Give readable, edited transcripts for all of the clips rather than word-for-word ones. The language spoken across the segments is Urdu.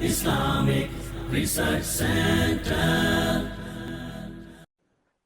Islamic Research Center.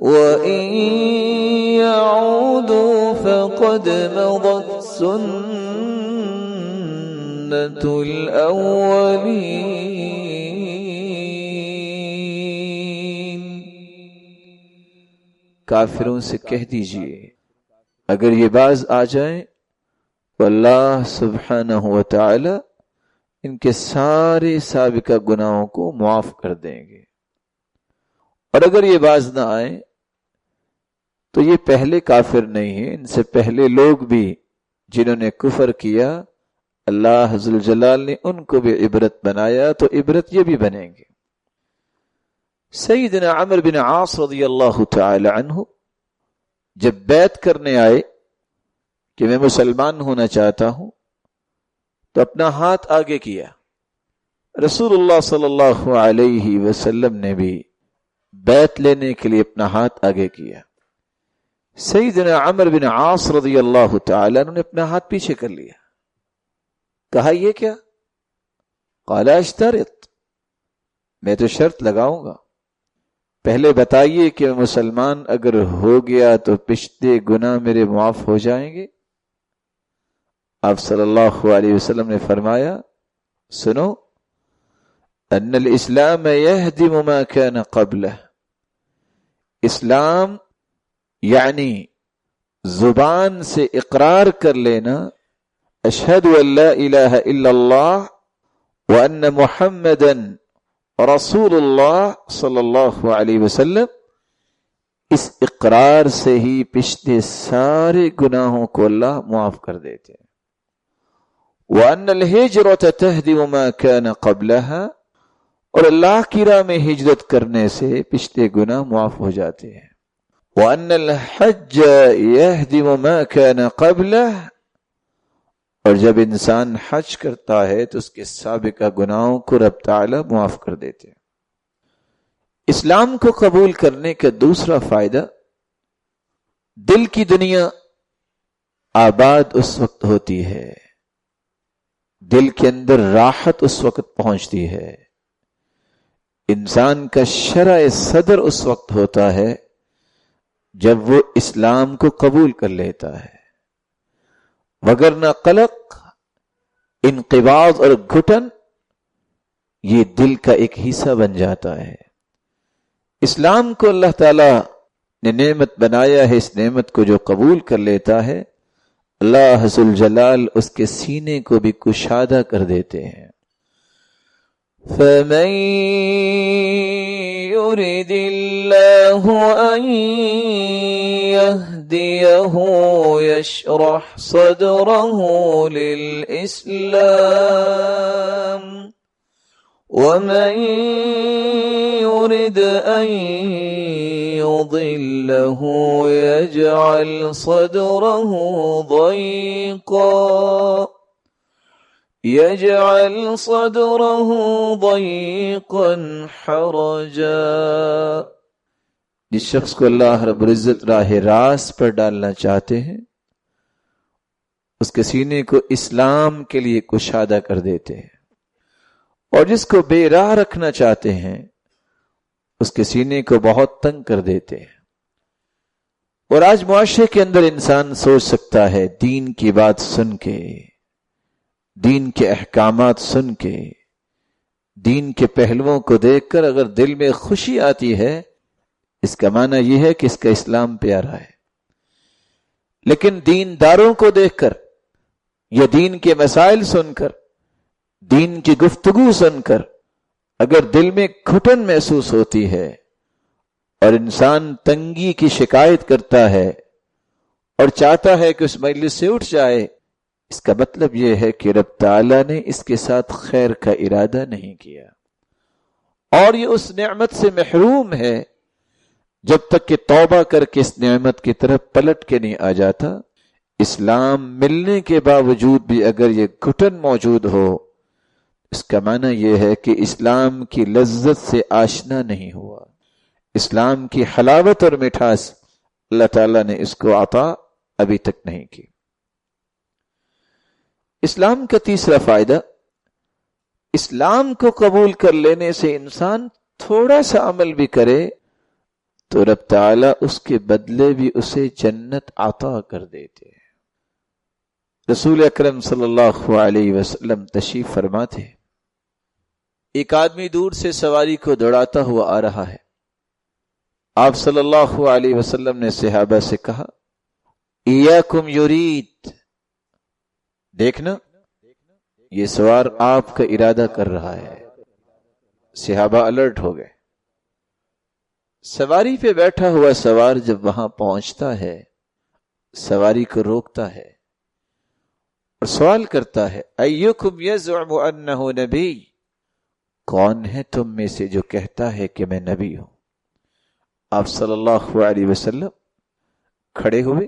وَإِن يَعُودُوا فَقَدْ مَضَتْ سُنَّةُ الْأَوَّلِينَ۔ کافروں سے کہہ دیجئے اگر یہ باز آ جائیں تو اللہ سبحانہ و تعالی ان کے سارے سابقہ گناہوں کو معاف کر دیں گے، اور اگر یہ باز نہ آئیں تو یہ پہلے کافر نہیں ہیں، ان سے پہلے لوگ بھی جنہوں نے کفر کیا اللہ ذل جلال نے ان کو بھی عبرت بنایا، تو عبرت یہ بھی بنیں گے۔ سیدنا عمرو بن عاص رضی اللہ تعالی عنہ جب بیعت کرنے آئے کہ میں مسلمان ہونا چاہتا ہوں تو اپنا ہاتھ آگے کیا، رسول اللہ صلی اللہ علیہ وسلم نے بھی بیعت لینے کے لیے اپنا ہاتھ آگے کیا۔ سیدنا عمرو بن عاص رضی اللہ تعالی عنہ نے اپنا ہاتھ پیچھے کر لیا، کہا یہ کیا؟ قال اشترط، میں تو شرط لگاؤں گا، پہلے بتائیے کہ مسلمان اگر ہو گیا تو پچھلے گناہ میرے معاف ہو جائیں گے؟ آپ صلی اللہ علیہ وسلم نے فرمایا سنو، ان الاسلام يهدم ما كان قبله، اسلام یعنی زبان سے اقرار کر لینا اشہد ان لا الہ الا اللہ وان محمدا رسول اللہ صلی اللہ علیہ وسلم، اس اقرار سے ہی پچھلے سارے گناہوں کو اللہ معاف کر دیتے ہیں۔ وان الہجرۃ تہدم ما کان قبلها، اور اللہ کی راہ میں ہجرت کرنے سے پچھلے گناہ معاف ہو جاتے ہیں۔ وَأَنَّ الْحَجَّ يَهْدِمُ مَا كَانَ قَبْلَهُ، اور جب انسان حج کرتا ہے تو اس کے سابقہ گناہوں کو رب تعالی معاف کر دیتے ہیں۔ اسلام کو قبول کرنے کا دوسرا فائدہ، دل کی دنیا آباد اس وقت ہوتی ہے، دل کے اندر راحت اس وقت پہنچتی ہے، انسان کا شرح صدر اس وقت ہوتا ہے جب وہ اسلام کو قبول کر لیتا ہے، وگرنہ قلق، انقباض اور گھٹن یہ دل کا ایک حصہ بن جاتا ہے۔ اسلام کو اللہ تعالی نے نعمت بنایا ہے، اس نعمت کو جو قبول کر لیتا ہے اللہ ذل جلال اس کے سینے کو بھی کشادہ کر دیتے ہیں۔ فَمَن يُرِدِ اللَّهُ أَن يَهْدِيَهُ يَشْرَحْ صَدْرَهُ لِلْإِسْلَامِ وَمَن يُرِدْ أَن يُضِلَّهُ يَجْعَلْ صَدْرَهُ ضَيِّقًا حَرَجًا۔ جس شخص کو اللہ رب العزت راہ راست پر ڈالنا چاہتے ہیں اس کے سینے کو اسلام کے لیے کشادہ کر دیتے ہیں، اور جس کو بے راہ رکھنا چاہتے ہیں اس کے سینے کو بہت تنگ کر دیتے ہیں۔ اور آج معاشرے کے اندر انسان سوچ سکتا ہے دین کی بات سن کے، دین کے احکامات سن کے، دین کے پہلوؤں کو دیکھ کر اگر دل میں خوشی آتی ہے اس کا معنی یہ ہے کہ اس کا اسلام پیارا ہے، لیکن دینداروں کو دیکھ کر یا دین کے مسائل سن کر، دین کی گفتگو سن کر اگر دل میں گھٹن محسوس ہوتی ہے اور انسان تنگی کی شکایت کرتا ہے اور چاہتا ہے کہ اس مجلس سے اٹھ جائے، اس کا مطلب یہ ہے کہ رب تعالیٰ نے اس کے ساتھ خیر کا ارادہ نہیں کیا، اور یہ اس نعمت سے محروم ہے جب تک کہ توبہ کر کے اس نعمت کی طرف پلٹ کے نہیں آ جاتا۔ اسلام ملنے کے باوجود بھی اگر یہ گھٹن موجود ہو، اس کا معنی یہ ہے کہ اسلام کی لذت سے آشنا نہیں ہوا، اسلام کی حلاوت اور مٹھاس اللہ تعالیٰ نے اس کو عطا ابھی تک نہیں کی۔ اسلام کا تیسرا فائدہ، اسلام کو قبول کر لینے سے انسان تھوڑا سا عمل بھی کرے تو رب تعالیٰ اس کے بدلے بھی اسے جنت عطا کر دیتے ہیں۔ رسول اکرم صلی اللہ علیہ وسلم تشریف فرماتے ہیں، ایک آدمی دور سے سواری کو دوڑاتا ہوا آ رہا ہے۔ آپ صلی اللہ علیہ وسلم نے صحابہ سے کہا، ایاکم یرید، دیکھنا یہ سوار آپ کا ارادہ کر رہا ہے۔ صحابہ الرٹ ہو گئے۔ سواری پہ بیٹھا ہوا سوار جب وہاں پہنچتا ہے، سواری کو روکتا ہے اور سوال کرتا ہے، ایکم یزعم انہ نبی، کون ہے تم میں سے جو کہتا ہے کہ میں نبی ہوں؟ آپ صلی اللہ علیہ وسلم کھڑے ہوئے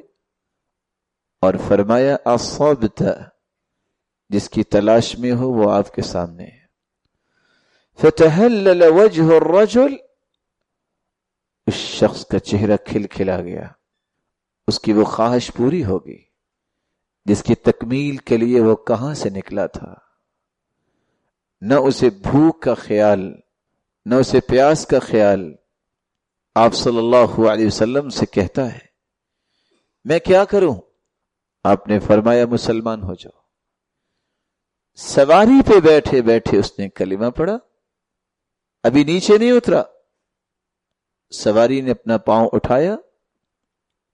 اور فرمایا، اصبت، جس کی تلاش میں ہو وہ آپ کے سامنے ہے۔ فتحلل وجہ الرجل، اس شخص کا چہرہ کھل کھلا گیا، اس کی وہ خواہش پوری ہو گئی جس کی تکمیل کے لیے وہ کہاں سے نکلا تھا۔ نہ اسے بھوک کا خیال، نہ اسے پیاس کا خیال۔ آپ صلی اللہ علیہ وسلم سے کہتا ہے، میں کیا کروں؟ آپ نے فرمایا، مسلمان ہو جاؤ۔ سواری پہ بیٹھے بیٹھے اس نے کلمہ پڑھا، ابھی نیچے نہیں اترا۔ سواری نے اپنا پاؤں اٹھایا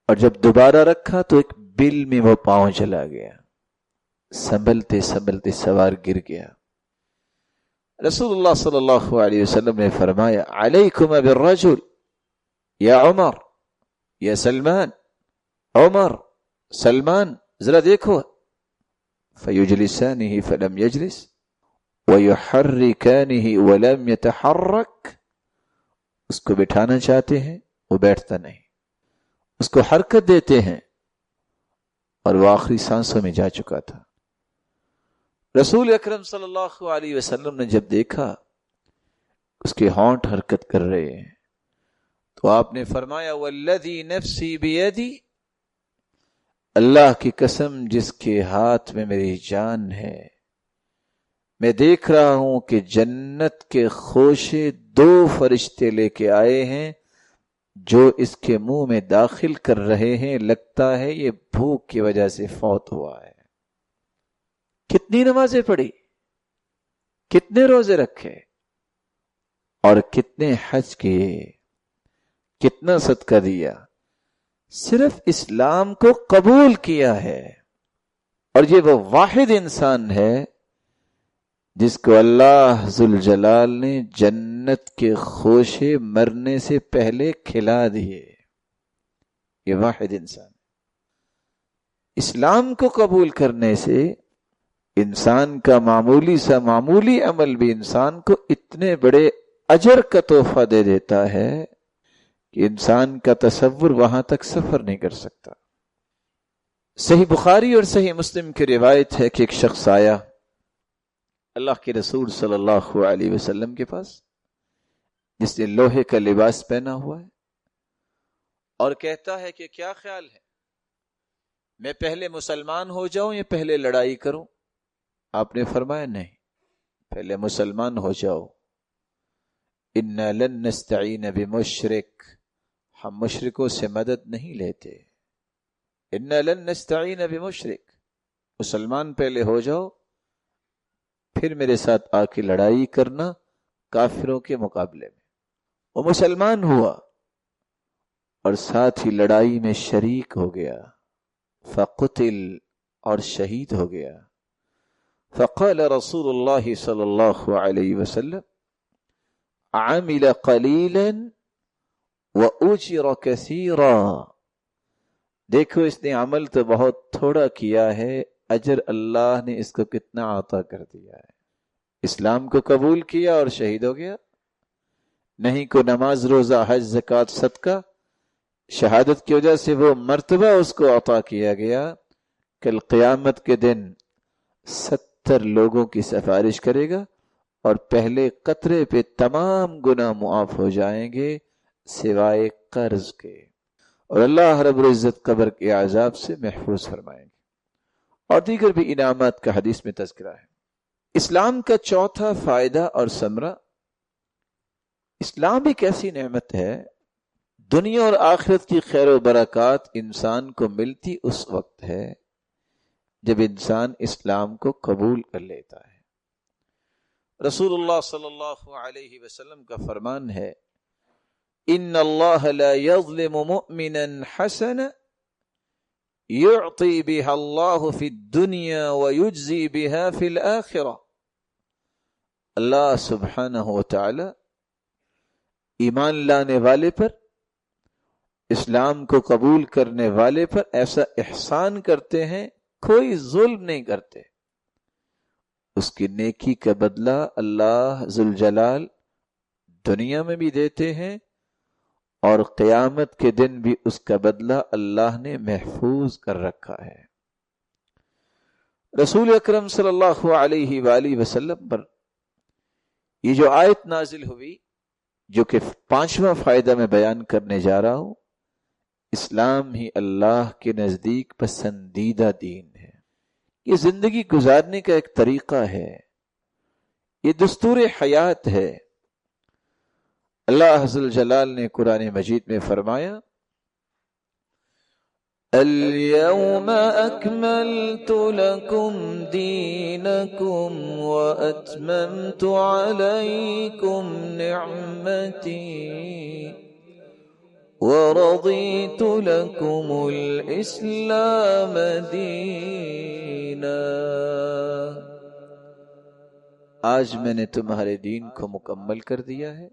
اور جب دوبارہ رکھا تو ایک بل میں وہ پاؤں چلا گیا، سنبھلتے سنبھلتے سوار گر گیا۔ رسول اللہ صلی اللہ علیہ وسلم نے فرمایا، علیکم بالرجل یا عمر یا سلمان، عمر سلمان ذرا دیکھو۔ فیجلسانہ فلم یجلس ویحرکانہ ولم یتحرک، اس کو بٹھانا چاہتے ہیں وہ بیٹھتا نہیں، اس کو حرکت دیتے ہیں اور وہ آخری سانسوں میں جا چکا تھا۔ رسول اکرم صلی اللہ علیہ وسلم نے جب دیکھا اس کے ہونٹ حرکت کر رہے ہیں تو آپ نے فرمایا، والذی نفسی بیدی، اللہ کی قسم جس کے ہاتھ میں میری جان ہے، میں دیکھ رہا ہوں کہ جنت کے خوشے 2 فرشتے لے کے آئے ہیں جو اس کے منہ میں داخل کر رہے ہیں، لگتا ہے یہ بھوک کی وجہ سے فوت ہوا ہے۔ کتنی نمازیں پڑھی، کتنے روزے رکھے اور کتنے حج کیے، کتنا صدقہ دیا، صرف اسلام کو قبول کیا ہے۔ اور یہ وہ واحد انسان ہے جس کو اللہ ذوالجلال نے جنت کے خوشے مرنے سے پہلے کھلا دیے۔ یہ واحد انسان۔ اسلام کو قبول کرنے سے انسان کا معمولی سا معمولی عمل بھی انسان کو اتنے بڑے اجر کا تحفہ دے دیتا ہے کہ انسان کا تصور وہاں تک سفر نہیں کر سکتا۔ صحیح بخاری اور صحیح مسلم کی روایت ہے کہ ایک شخص آیا اللہ کے رسول صلی اللہ علیہ وسلم کے پاس، جس نے لوہے کا لباس پہنا ہوا ہے، اور کہتا ہے کہ کیا خیال ہے، میں پہلے مسلمان ہو جاؤں یا پہلے لڑائی کروں؟ آپ نے فرمایا نہیں، پہلے مسلمان ہو جاؤ۔ اِنَّا لَن نَسْتَعِينَ بِمُشْرِكٍ، ہم مشرکوں سے مدد نہیں لیتے۔ اِنَّا لَن نَسْتَعِينَ بِمُشْرِكٍ، مسلمان پہلے ہو جاؤ، پھر میرے ساتھ آ کے لڑائی کرنا کافروں کے مقابلے میں۔ وہ مسلمان ہوا اور ساتھ ہی لڑائی میں شریک ہو گیا، فقتل، اور شہید ہو گیا۔ فقال رسول اللہ صلی اللہ علیہ وسلم، عمل قلیلا واجر کثیرا، دیکھو اس نے عمل تو بہت تھوڑا کیا ہے اجر اللہ نے اس کو کتنا عطا کر دیا ہے۔ اسلام کو قبول کیا اور شہید ہو گیا، نہیں کو نماز روزہ حج زکوٰۃ صدقہ، شہادت کی وجہ سے وہ مرتبہ اس کو عطا کیا گیا، کل قیامت کے دن 70 لوگوں کی سفارش کرے گا اور پہلے قطرے پہ تمام گناہ معاف ہو جائیں گے سوائے قرض کے، اور اللہ رب العزت قبر کے عذاب سے محفوظ فرمائیں گے، اور دیگر بھی انعامات کا حدیث میں تذکرہ ہے۔ اسلام کا چوتھا فائدہ اور ثمرہ، اسلام ایک ایسی نعمت ہے، دنیا اور آخرت کی خیر و برکات انسان کو ملتی اس وقت ہے جب انسان اسلام کو قبول کر لیتا ہے۔ رسول اللہ صلی اللہ علیہ وسلم کا فرمان ہے، ان اللہ لا یظلم مؤمنا حسنا یعطی بها اللہ فی الدنیا ویجزی بها فی الآخرہ۔ اللہ سبحانہ وتعالی ایمان لانے والے پر، اسلام کو قبول کرنے والے پر ایسا احسان کرتے ہیں، کوئی ظلم نہیں کرتے، اس کی نیکی کا بدلہ اللہ ذوالجلال دنیا میں بھی دیتے ہیں اور قیامت کے دن بھی اس کا بدلہ اللہ نے محفوظ کر رکھا ہے۔ رسول اکرم صلی اللہ علیہ وآلہ وسلم پر یہ جو آیت نازل ہوئی، جو کہ 5واں فائدہ میں بیان کرنے جا رہا ہوں، اسلام ہی اللہ کے نزدیک پسندیدہ دین ہے، یہ زندگی گزارنے کا ایک طریقہ ہے، یہ دستور حیات ہے۔ اللہ عز وجل نے قرآن مجید میں فرمایا، اليوم اکملت لکم دینکم واتممت علیکم نعمتی وَرَضِيتُ لَكُمُ الْإِسْلَامَ دِينًا۔ آج میں نے تمہارے دین کو مکمل کر دیا ہے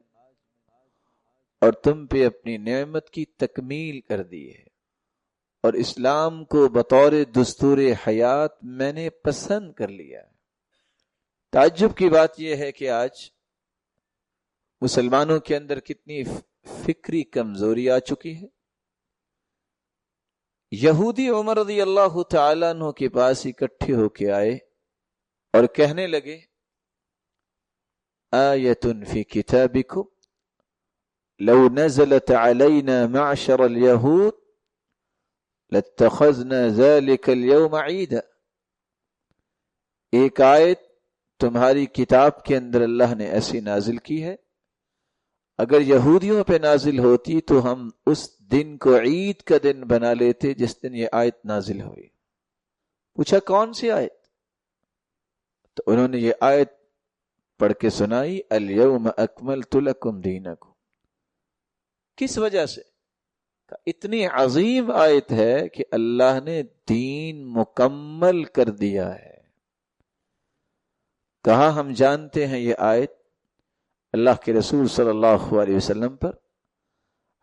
اور تم پہ اپنی نعمت کی تکمیل کر دی ہے، اور اسلام کو بطور دستور حیات میں نے پسند کر لیا ہے۔ تعجب کی بات یہ ہے کہ آج مسلمانوں کے اندر کتنی فکری کمزوری آ چکی ہے۔ یہودی عمر رضی اللہ تعالیٰ عنہ کے پاس اکٹھے ہو کے آئے اور کہنے لگے، آیۃ فی کتابکم لو نزلت علینا معشر الیہود لاتخذنا ذلک اليوم عیدا۔ ایک آیت تمہاری کتاب کے اندر اللہ نے ایسی نازل کی ہے، اگر یہودیوں پہ نازل ہوتی تو ہم اس دن کو عید کا دن بنا لیتے جس دن یہ آیت نازل ہوئی۔ پوچھا کون سی آیت؟ تو انہوں نے یہ آیت پڑھ کے سنائی، الیوم اکملت لکم دینکم۔ کس وجہ سے؟ اتنی عظیم آیت ہے کہ اللہ نے دین مکمل کر دیا ہے۔ کہاں ہم جانتے ہیں یہ آیت؟ اللہ کے رسول صلی اللہ علیہ وسلم پر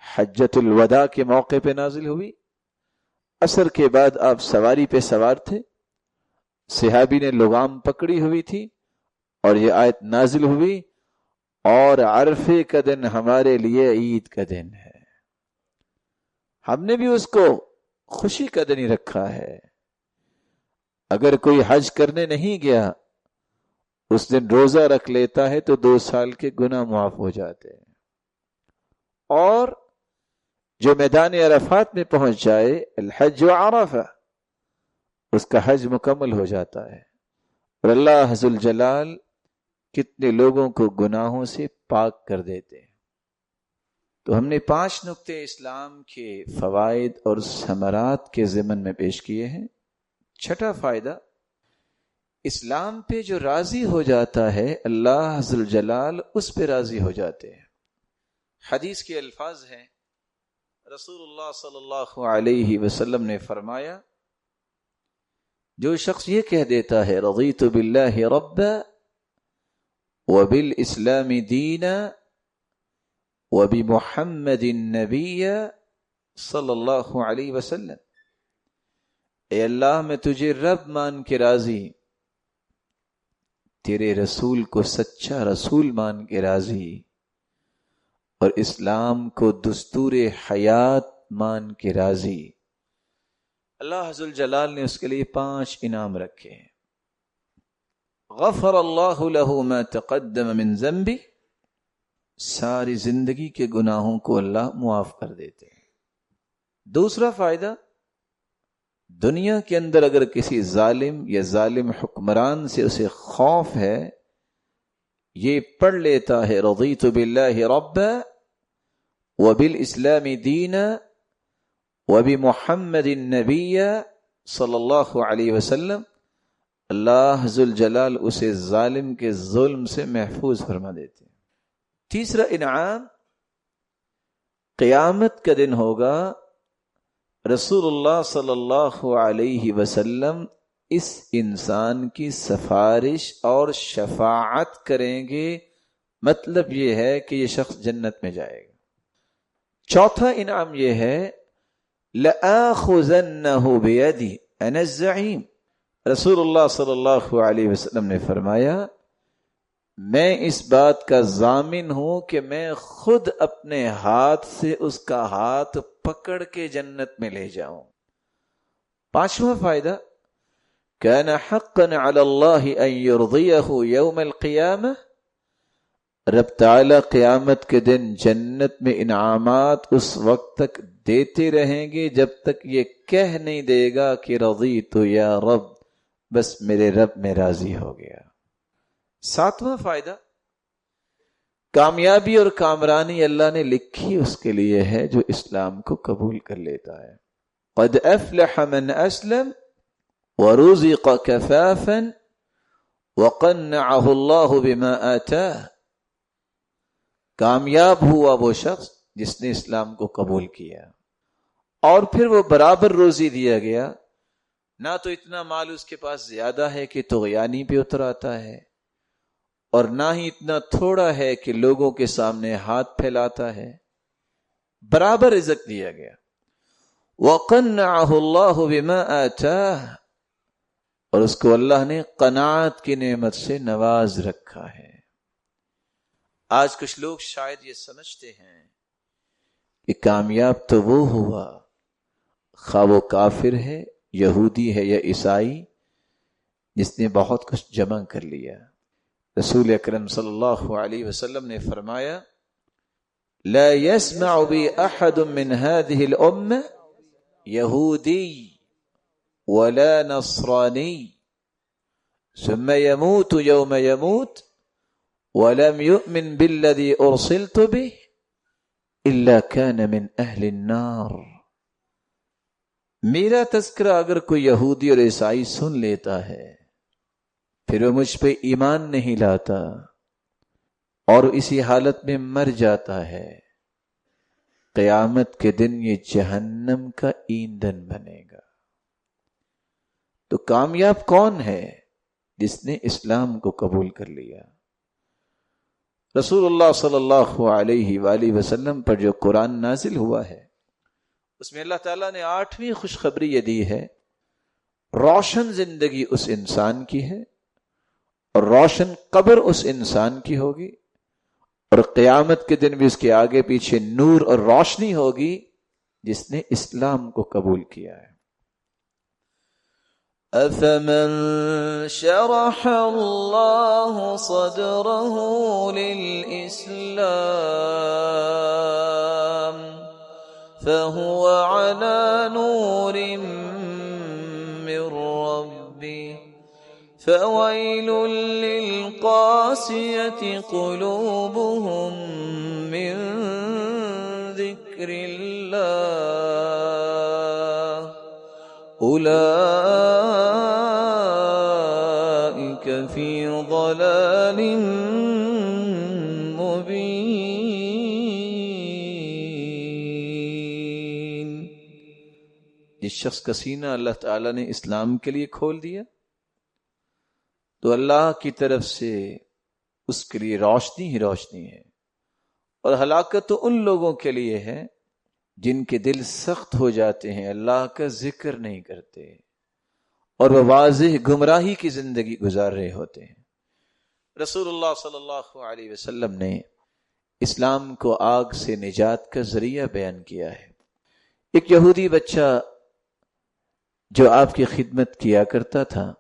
حجۃ الوداع کے موقع پہ نازل ہوئی۔ عصر کے بعد آپ سواری پہ سوار تھے، صحابی نے لگام پکڑی ہوئی تھی اور یہ آیت نازل ہوئی، اور عرفے کا دن ہمارے لیے عید کا دن ہے، ہم نے بھی اس کو خوشی کا دن ہی رکھا ہے۔ اگر کوئی حج کرنے نہیں گیا اس دن روزہ رکھ لیتا ہے تو 2 سال کے گناہ معاف ہو جاتے ہیں، اور جو میدان عرفات میں پہنچ جائے، الحج عرفہ، اس کا حج مکمل ہو جاتا ہے، اور اللہ ذو الجلال کتنے لوگوں کو گناہوں سے پاک کر دیتے ہیں۔ تو ہم نے 5 نقطے اسلام کے فوائد اور ثمرات کے ضمن میں پیش کیے ہیں۔ 6واں فائدہ، اسلام پہ جو راضی ہو جاتا ہے اللہ ذو الجلال اس پہ راضی ہو جاتے ہیں۔ حدیث کے الفاظ ہیں، رسول اللہ صلی اللہ علیہ وسلم نے فرمایا، جو شخص یہ کہہ دیتا ہے رضیت باللہ ربا وبالاسلام دینا وبمحمد النبی صلی اللہ علیہ وسلم، اے اللہ میں تجھے رب مان کے راضی، تیرے رسول کو سچا رسول مان کے راضی، اور اسلام کو دستور حیات مان کے راضی۔ اللہ عز الجلال نے اس کے لیے 5 انعام رکھے ہیں۔ غفر اللہ لہ ما تقدم من ذنبہ، ساری زندگی کے گناہوں کو اللہ معاف کر دیتے ہیں۔ دوسرا فائدہ، دنیا کے اندر اگر کسی ظالم یا ظالم حکمران سے اسے خوف ہے، یہ پڑھ لیتا ہے رضیت باللہ ربا وبالاسلام دینا وبمحمد النبی صلی اللہ علیہ وسلم، اللہ ذوالجلال اسے ظالم کے ظلم سے محفوظ فرما دیتے ہیں۔ تیسرا انعام، قیامت کا دن ہوگا، رسول اللہ صلی اللہ علیہ وسلم اس انسان کی سفارش اور شفاعت کریں گے، مطلب یہ ہے کہ یہ شخص جنت میں جائے گا۔ چوتھا انعام یہ ہے، لَآخُذَنَّهُ بِيَدِي أَنَا الزَّعِيمُ، رسول اللہ صلی اللہ علیہ وسلم نے فرمایا میں اس بات کا ضامن ہوں کہ میں خود اپنے ہاتھ سے اس کا ہاتھ پکڑ کے جنت میں لے جاؤں۔ پانچواں فائدہ، كان حقا على الله ان يرضيه يوم القيامة، رب تعالی قیامت کے دن جنت میں انعامات اس وقت تک دیتے رہیں گے جب تک یہ کہہ نہیں دے گا کہ رضیت یا رب، بس میرے رب میں راضی ہو گیا۔ ساتواں فائدہ، کامیابی اور کامرانی اللہ نے لکھی اس کے لیے ہے جو اسلام کو قبول کر لیتا ہے۔ قد افلح من اسلم ورزق کفافا وقنعه اللہ بما آتاہ، کامیاب ہوا وہ شخص جس نے اسلام کو قبول کیا اور پھر وہ برابر روزی دیا گیا، نہ تو اتنا مال اس کے پاس زیادہ ہے کہ طغیانی پہ اتر آتا ہے، اور نہ ہی اتنا تھوڑا ہے کہ لوگوں کے سامنے ہاتھ پھیلاتا ہے، برابر رزق دیا گیا۔ وَقَنَّعَهُ اللَّهُ بِمَا آتَاهُ، اور اس کو اللہ نے قناعت کی نعمت سے نواز رکھا ہے۔ آج کچھ لوگ شاید یہ سمجھتے ہیں کہ کامیاب تو وہ ہوا، خواہ وہ کافر ہے، یہودی ہے یا عیسائی، جس نے بہت کچھ جمع کر لیا۔ رسول اکرم صلی اللہ علیہ وسلم نے فرمایا لا يسمع بي احد من هذه الامه يهودي ولا نصراني ثم يموت يوم يموت ولم يؤمن بالذي ارسلت به الا كان من اهل النار، میرا تذکرہ اگر کوئی یہودی اور عیسائی سن لیتا ہے پھر وہ مجھ پہ ایمان نہیں لاتا اور اسی حالت میں مر جاتا ہے، قیامت کے دن یہ جہنم کا ایندھن بنے گا۔ تو کامیاب کون ہے؟ جس نے اسلام کو قبول کر لیا۔ رسول اللہ صلی اللہ علیہ وآلہ وسلم پر جو قرآن نازل ہوا ہے اس میں اللہ تعالیٰ نے 8ویں خوشخبری یہ دی ہے، روشن زندگی اس انسان کی ہے اور روشن قبر اس انسان کی ہوگی، اور قیامت کے دن بھی اس کے آگے پیچھے نور اور روشنی ہوگی جس نے اسلام کو قبول کیا ہے۔ أَفَمَنْ شَرَحَ اللَّهُ صَدْرَهُ لِلْإِسْلَامِ فَهُوَ عَلَى نُورٍ مِّن رَّبِّهِ فَوَيْلٌ لِّلْقَاسِيَةِ قُلُوبُهُم مِّن ذِكْرِ اللَّهِ أُولَٰئِكَ فِي ضَلَالٍ مُّبِينٍ۔ جس شخص کا سینہ اللہ تعالیٰ نے اسلام کے لیے کھول دیا تو اللہ کی طرف سے اس کے لیے روشنی ہی روشنی ہے، اور ہلاکت تو ان لوگوں کے لیے ہے جن کے دل سخت ہو جاتے ہیں، اللہ کا ذکر نہیں کرتے، اور وہ واضح گمراہی کی زندگی گزار رہے ہوتے ہیں۔ رسول اللہ صلی اللہ علیہ وسلم نے اسلام کو آگ سے نجات کا ذریعہ بیان کیا ہے۔ ایک یہودی بچہ جو آپ کی خدمت کیا کرتا تھا،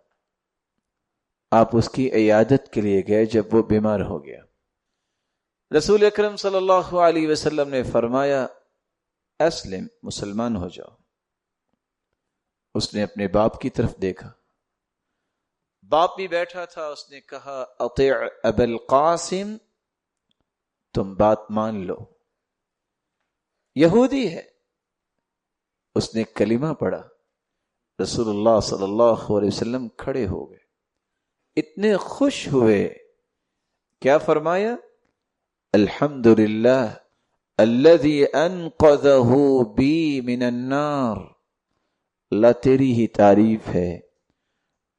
آپ اس کی عیادت کے لیے گئے جب وہ بیمار ہو گیا۔ رسول اکرم صلی اللہ علیہ وسلم نے فرمایا اسلم، مسلمان ہو جاؤ۔ اس نے اپنے باپ کی طرف دیکھا، باپ بھی بیٹھا تھا، اس نے کہا اطیع ابا القاسم، تم بات مان لو۔ یہودی ہے، اس نے کلمہ پڑھا، رسول اللہ صلی اللہ علیہ وسلم کھڑے ہو گئے، اتنے خوش ہوئے، کیا فرمایا؟ الحمدللہ الذی انقذہ بی من النار، اللہ تیری ہی تعریف ہے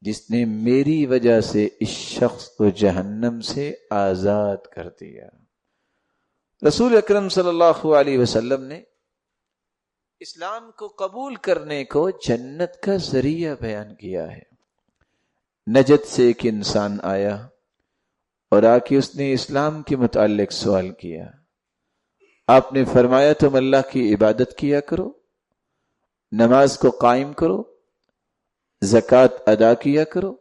جس نے میری وجہ سے اس شخص کو جہنم سے آزاد کر دیا۔ رسول اکرم صلی اللہ علیہ وسلم نے اسلام کو قبول کرنے کو جنت کا ذریعہ بیان کیا ہے۔ نجد سے ایک انسان آیا اور آ کے اس نے اسلام کے متعلق سوال کیا۔ آپ نے فرمایا تم اللہ کی عبادت کیا کرو، نماز کو قائم کرو، زکوٰۃ ادا کیا کرو۔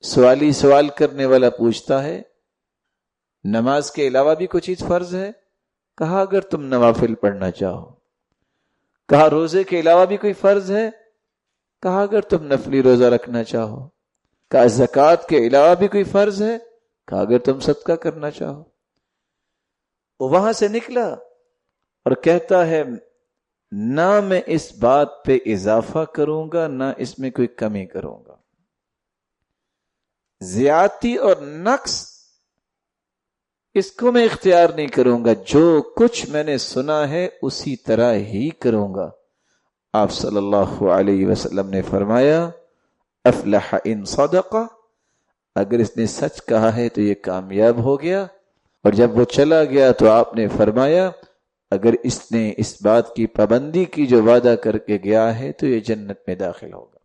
سوالی سوال کرنے والا پوچھتا ہے نماز کے علاوہ بھی کوئی چیز فرض ہے؟ کہا اگر تم نوافل پڑھنا چاہو۔ کہا روزے کے علاوہ بھی کوئی فرض ہے؟ کہا اگر تم نفلی روزہ رکھنا چاہو۔ کہا زکوٰۃ کے علاوہ بھی کوئی فرض ہے؟ کہا اگر تم صدقہ کرنا چاہو۔ وہ وہاں سے نکلا اور کہتا ہے نہ میں اس بات پہ اضافہ کروں گا نہ اس میں کوئی کمی کروں گا، زیادتی اور نقص اس کو میں اختیار نہیں کروں گا، جو کچھ میں نے سنا ہے اسی طرح ہی کروں گا۔ آپ صلی اللہ علیہ وسلم نے فرمایا افلح ان صدق، اگر اس نے سچ کہا ہے تو یہ کامیاب ہو گیا۔ اور جب وہ چلا گیا تو آپ نے فرمایا اگر اس نے اس بات کی پابندی کی جو وعدہ کر کے گیا ہے تو یہ جنت میں داخل ہوگا۔